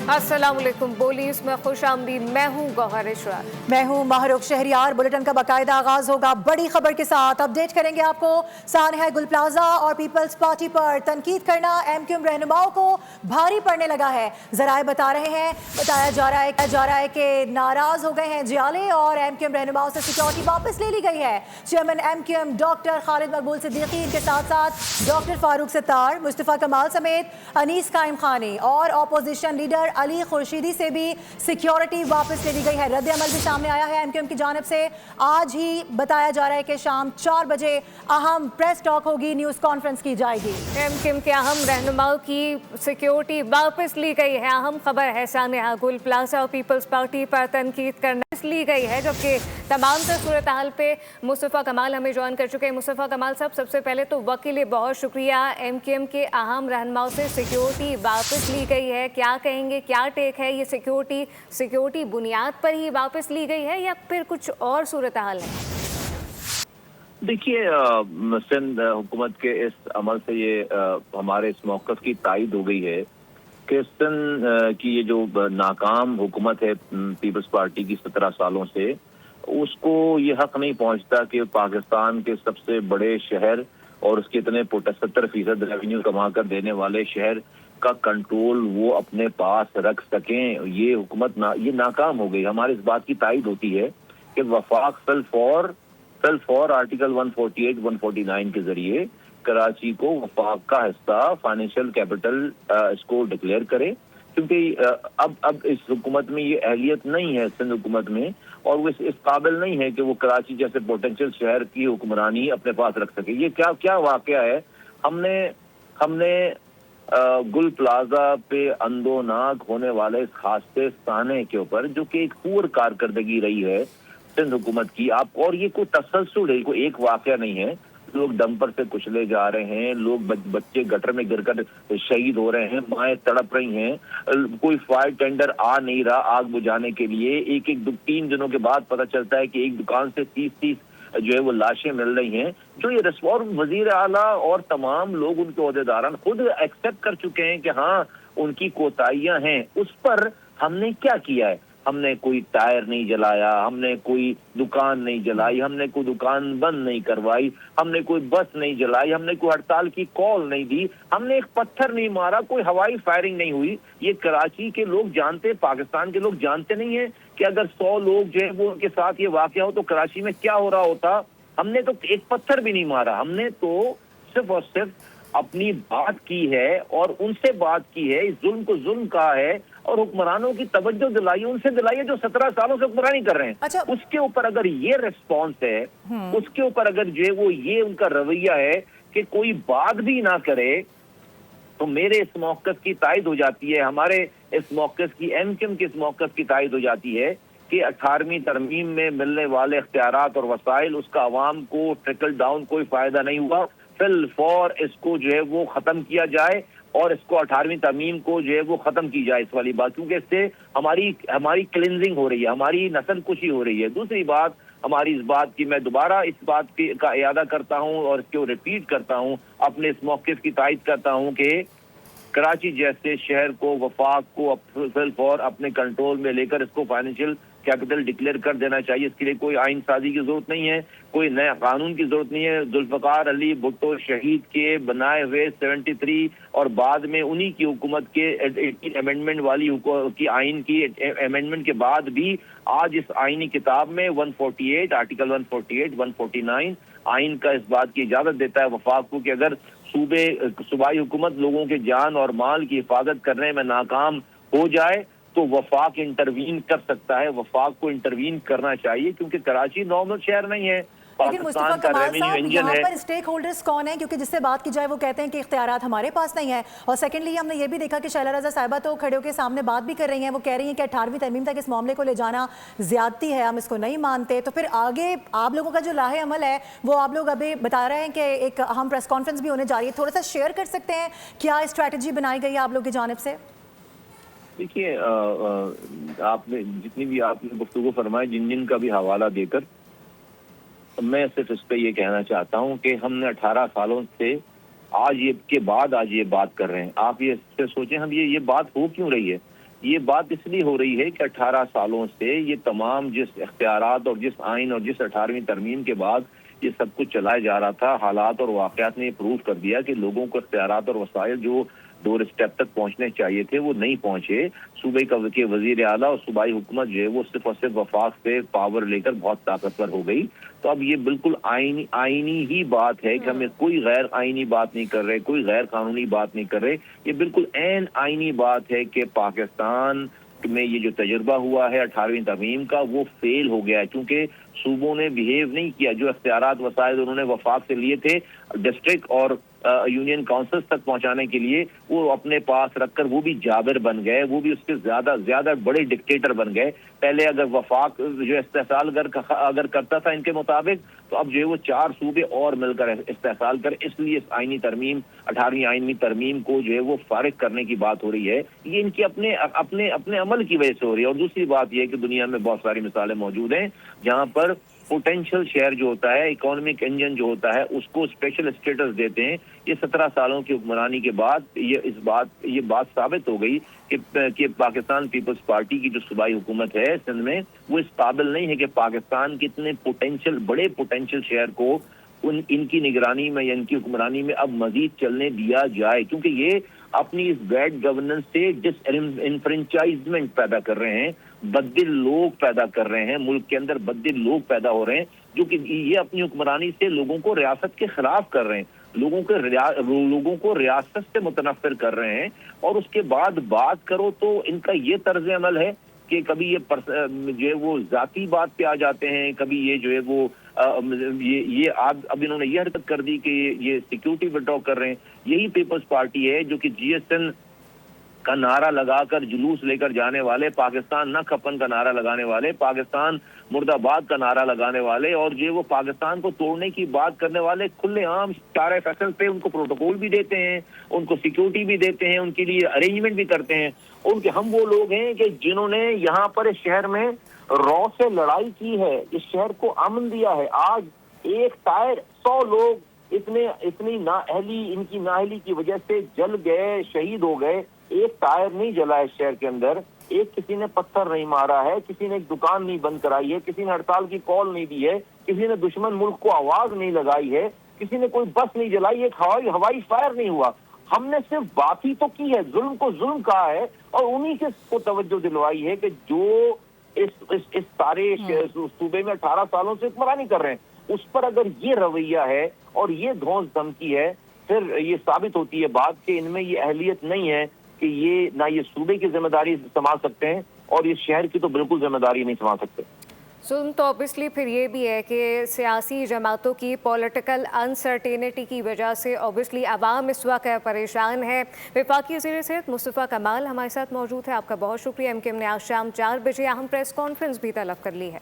अस्सलाम वालेकुम। बोलीस में खुश आमदीद। मैं हूँ गौहर इशरार। मैं हूँ माहरुख शहरियार। बुलेटिन का बाकायदा आगाज होगा बड़ी खबर के साथ। अपडेट करेंगे आपको। सानहा गुल प्लाजा और पीपल्स पार्टी पर तनकीद करना एमक्यूएम रहनुमाओं को भारी पड़ने लगा है। जराए बताया जा रहा है कि नाराज हो गए हैं जियाले और एमक्यूएम रहनुमाओं से सिक्योरिटी वापस ले ली गई है। चेयरमैन एमक्यूएम डॉक्टर खालिद मकबूल सिद्दीकी, इनके साथ साथ डॉक्टर फारूक सत्तार, मुस्तफा कमाल समेत अनीस कायम खानी और अपोजिशन लीडर अली खुर्शीदी से भी सिक्योरिटी वापस ले ली गई है। रद्द अमल भी सामने आया है एमक्यूएम की जानिब से। आज ही बताया जा रहा है कि शाम 4 बजे अहम प्रेस टॉक होगी, न्यूज़ कॉन्फ्रेंस की जाएगी। एमक्यूएम के अहम रहनुमाओं की सिक्योरिटी वापस ली गई है। अहम खबर है सानहा गुल प्लाजा और पीपल्स पार्टी पर तनकीद करना ली गई है, जबकि तमाम तर सूरत हाल पे मुस्तफा कमाल हमें ज्वाइन कर चुके हैं। मुस्तफा कमाल साहब, सबसे पहले तो वक्त के लिए बहुत शुक्रिया। एमक्यूएम के अहम रहनुमाओं से सिक्योरिटी वापस ली गई है, क्या कहेंगे, क्या टेक है? ये सिक्योरिटी बुनियाद पर ही वापस ली गई है या फिर कुछ और सूरत हाल है? देखिए, सिंध हुकूमत के इस अमल से ये हमारे इस मौक़िफ़ की तायद हो गई है कि सिंध की ये जो नाकाम हुकूमत है पीपल्स पार्टी की 17 सालों से, उसको ये हक नहीं पहुंचता कि पाकिस्तान के सबसे बड़े शहर और उसके इतने 70% रेवेन्यू कमा कर देने वाले शहर का कंट्रोल वो अपने पास रख सकें। ये हुकूमत ये नाकाम हो गई। हमारे इस बात की तायद होती है कि वफाक सेल फॉर आर्टिकल 148, 149 के जरिए कराची को वफाक का हिस्सा फाइनेंशियल कैपिटल इसको डिक्लेयर करे, क्योंकि अब इस हुकूमत में ये अहलियत नहीं है सिंध हुकूमत में, और वो इस काबिल नहीं है कि वो कराची जैसे पोटेंशियल शहर की हुक्मरानी अपने पास रख सके। ये क्या वाकया है? हमने गुल प्लाजा पे अंदोनाक होने इस हादसे साने के ऊपर, जो कि एक पूर कारकर्दगी रही है सिंध हुकूमत की, आप और ये कोई तसलसल है, कोई एक वाकया नहीं है। लोग डंपर से कुचले जा रहे हैं, लोग बच्चे गटर में गिरकर शहीद हो रहे हैं, माएँ तड़प रही हैं, कोई फायर टेंडर आ नहीं रहा आग बुझाने के लिए। एक 3 दिनों के बाद पता चलता है कि एक दुकान से 30 जो है वो लाशें मिल रही हैं। जो ये और वजीर आला और तमाम लोग उनके ओहदेदारान खुद एक्सेप्ट कर चुके हैं कि हाँ उनकी कोताहियां हैं। उस पर हमने क्या किया है? हमने कोई टायर नहीं जलाया, हमने कोई दुकान नहीं जलाई, हमने कोई दुकान बंद नहीं करवाई, हमने कोई बस नहीं जलाई, हमने कोई हड़ताल की कॉल नहीं दी, हमने एक पत्थर नहीं मारा, कोई हवाई फायरिंग नहीं हुई। ये कराची के लोग जानते, पाकिस्तान के लोग जानते नहीं है कि अगर 100 लोग जो है वो उनके साथ ये वाकया हो तो कराची में क्या हो रहा होता। हमने तो एक पत्थर भी नहीं मारा, हमने तो सिर्फ और सिर्फ अपनी बात की है और उनसे बात की है, इस जुल्म को जुल्म कहा है और हुक्मरानों की तवज्जो दिलाई, उनसे दिलाई है जो 17 सालों से हुक्मरानी कर रहे हैं। अच्छा। उसके ऊपर अगर ये रिस्पॉन्स है, उसके ऊपर अगर जो है वो ये उनका रवैया है कि कोई बात भी ना करे, तो मेरे इस मौक़िफ़ की तायद हो जाती है, हमारे इस मौक़िफ़ की, एमक्यूएम के इस मौक़िफ़ की तायद हो जाती है कि 18वीं तरमीम में मिलने वाले इख्तियारात और वसाइल, उसका अवाम को ट्रिकल डाउन कोई फायदा नहीं हुआ। फिल फॉर इसको जो है वो खत्म किया जाए और इसको 18वीं तरमीम को जो है वो खत्म की जाए, इस वाली बात, क्योंकि इससे हमारी क्लिनजिंग हो रही है, हमारी नस्ल कुशी हो रही है। दूसरी बात हमारी इस बात की, मैं दोबारा इस बात का इयादा करता हूँ और इसको रिपीट करता हूँ, अपने इस मौक़िफ़ की तायद करता हूँ कि कराची जैसे शहर को, वफाक को फिल फॉर अपने कंट्रोल में लेकर इसको फाइनेंशियल कैपिटल डिक्लेयर कर देना चाहिए। इसके लिए कोई आइन साजी की जरूरत नहीं है, कोई नया कानून की जरूरत नहीं है। जुल्फ़िकार अली भुट्टो शहीद के बनाए हुए 73 और बाद में उन्हीं की हुकूमत के 18 अमेंडमेंट वाली की आइन की अमेंडमेंट के बाद भी आज इस आइनी किताब में 148 आर्टिकल 148, 149 आइन का इस बात की इजाजत देता है वफाक को कि अगर सूबाई हुकूमत लोगों के जान और माल की हिफाजत करने में नाकाम हो जाए तो वफाक इंटरवीन कर सकता है। वफाक को इंटरवीन करना चाहिए, क्योंकि कराची नॉर्मल शहर नहीं है, लेकिन मुस्तफा कमाल साहब, यहाँ पर स्टेक होल्डर्स कौन है? क्योंकि जिससे बात की जाए वो कहते हैं कि इख्तियारात हमारे पास नहीं है, और सेकेंडली हमने ये भी देखा कि शैला रज़ा साहिबा तो खड़े होकर सामने बात भी कर रही हैं। वो कह रही हैं कि 18वीं तरमीम तक इस मामले को ले जाना ज्यादती है, हम इसको नहीं मानते। तो फिर आगे आप लोगों का जो लाहे अमल है वो आप लोग अभी बता रहे हैं कि एक अहम प्रेस कॉन्फ्रेंस भी होने जा रही है, थोड़ा सा शेयर कर सकते हैं क्या स्ट्रैटेजी बनाई गई है आप लोग की जानिब से? देखिए, आपने जितनी भी आपने गुफ्तगू फरमाई, जिन का भी हवाला देकर, मैं सिर्फ इस पे ये कहना चाहता हूँ कि हमने 18 सालों से आज ये बात कर रहे हैं। आप ये सोचें, हम ये बात हो क्यों रही है? یہ بات اس لیے ہو رہی ہے کہ 18 سالوں سے یہ تمام جس اختیارات اور جس آئین اور جس 18ویں ترمیم کے بعد یہ سب کچھ چلایا جا رہا تھا، حالات اور واقعات نے یہ پروف کر دیا کہ لوگوں کو اختیارات اور وسائل جو ڈور اسٹیپ تک پہنچنے چاہیے تھے وہ نہیں پہنچے۔ صوبے کے وزیر اعلیٰ اور صوبائی حکومت جو ہے وہ صرف اور صرف وفاق سے پاور لے کر بہت طاقتور ہو گئی۔ تو اب یہ بالکل آئینی ہی بات ہے کہ ہمیں کوئی غیر آئینی بات نہیں کر رہے، کوئی غیر قانونی بات نہیں کر رہے، یہ بالکل عین آئینی بات ہے کہ پاکستان میں یہ جو تجربہ ہوا ہے 18ویں ترمیم کا وہ فیل ہو گیا ہے، کیونکہ صوبوں نے بیہیو نہیں کیا۔ جو اختیارات وسائل انہوں نے وفاق سے لیے تھے ڈسٹرکٹ اور یونین کاؤنسلز تک پہنچانے کے لیے، وہ اپنے پاس رکھ کر وہ بھی جابر بن گئے، وہ بھی اس کے زیادہ بڑے ڈکٹیٹر بن گئے۔ پہلے اگر وفاق جو استحصال اگر کرتا تھا ان کے مطابق، تو اب جو ہے وہ 4 صوبے اور مل کر استحصال کر، اس لیے اس آئینی ترمیم 18ویں آئینی ترمیم کو جو ہے وہ فارغ کرنے کی بات ہو رہی ہے۔ یہ ان کی اپنے عمل کی وجہ سے ہو رہی ہے۔ اور دوسری بات یہ ہے کہ دنیا میں بہت ساری مثالیں موجود ہیں جہاں پر پوٹینشل شہر جو ہوتا ہے، اکانومک انجن جو ہوتا ہے، اس کو اسپیشل اسٹیٹس دیتے ہیں۔ یہ 17 سالوں کی حکمرانی کے بعد یہ بات ثابت ہو گئی کہ پاکستان پیپلز پارٹی کی جو صوبائی حکومت ہے سندھ میں، وہ اس قابل نہیں ہے کہ پاکستان کے اتنے بڑے پوٹینشل شہر کو ان کی نگرانی میں یا ان کی حکمرانی میں اب مزید چلنے دیا جائے، کیونکہ یہ اپنی اس بیڈ گورننس سے ڈس انفرینچائزمنٹ پیدا کر رہے ہیں، بددل لوگ پیدا کر رہے ہیں، ملک کے اندر بددل لوگ پیدا ہو رہے ہیں جو کہ یہ اپنی حکمرانی سے لوگوں کو ریاست کے خلاف کر رہے ہیں، لوگوں کو ریاست سے متنفر کر رہے ہیں۔ اور اس کے بعد بات کرو تو ان کا یہ طرز عمل ہے کہ کبھی یہ جو ہے وہ ذاتی بات پہ آ جاتے ہیں، کبھی یہ جو ہے وہ اب انہوں نے یہ حرکت کر دی کہ یہ سیکیورٹی وڈرا کر رہے ہیں۔ یہی پیپلز پارٹی ہے جو کہ جی ایس این کا نعرہ لگا کر جلوس لے کر جانے والے، پاکستان نہ کھپن کا نعرہ لگانے والے، پاکستان مرد آباد کا نعرہ لگانے والے، اور جو وہ پاکستان کو توڑنے کی بات کرنے والے کھلے عام چارہ فیصل پہ ان کو پروٹوکول بھی دیتے ہیں، ان کو سیکیورٹی بھی دیتے ہیں، ان کے لیے ارینجمنٹ بھی کرتے ہیں۔ ہم وہ لوگ ہیں کہ جنہوں نے یہاں پر اس شہر میں رو سے لڑائی کی ہے، اس شہر کو امن دیا ہے۔ آج ایک ٹائر 100 لوگ اتنی نااہلی، ان کی نااہلی کی وجہ سے جل گئے، شہید ہو گئے۔ ایک ٹائر نہیں جلا ہے شہر کے اندر، کسی نے پتھر نہیں مارا ہے، کسی نے ایک دکان نہیں بند کرائی ہے، کسی نے ہڑتال کی کال نہیں دی ہے، کسی نے دشمن ملک کو آواز نہیں لگائی ہے، کسی نے کوئی بس نہیں جلائی، ایک ہوائی فائر نہیں ہوا۔ ہم نے صرف بات ہی تو کی ہے، ظلم کو ظلم کہا ہے، اور انہی سے کو توجہ دلوائی ہے کہ جو اس سارے صوبے میں 18 سالوں سے حکمرانی کر رہے ہیں، اس پر اگر یہ رویہ ہے اور یہ دھونس دھمکی ہے، پھر یہ ثابت ہوتی ہے بات کہ ان میں یہ اہلیت نہیں ہے کہ یہ نہ یہ صوبے کی ذمہ داری سنبھال سکتے ہیں اور اس شہر کی تو بالکل ذمہ داری نہیں سنبھال سکتے۔ تو اوبیسلی پھر یہ بھی ہے کہ سیاسی جماعتوں کی پولیٹیکل انسرٹینٹی کی وجہ سے اوبیسلی عوام اس وقت پریشان ہے۔ وفاقی وزیر صحت مصطفیٰ کمال ہمارے ساتھ موجود ہے، آپ کا بہت شکریہ۔ MKM نے آج شام 4 بجے اہم پریس کانفرنس بھی طلب کر لی ہے۔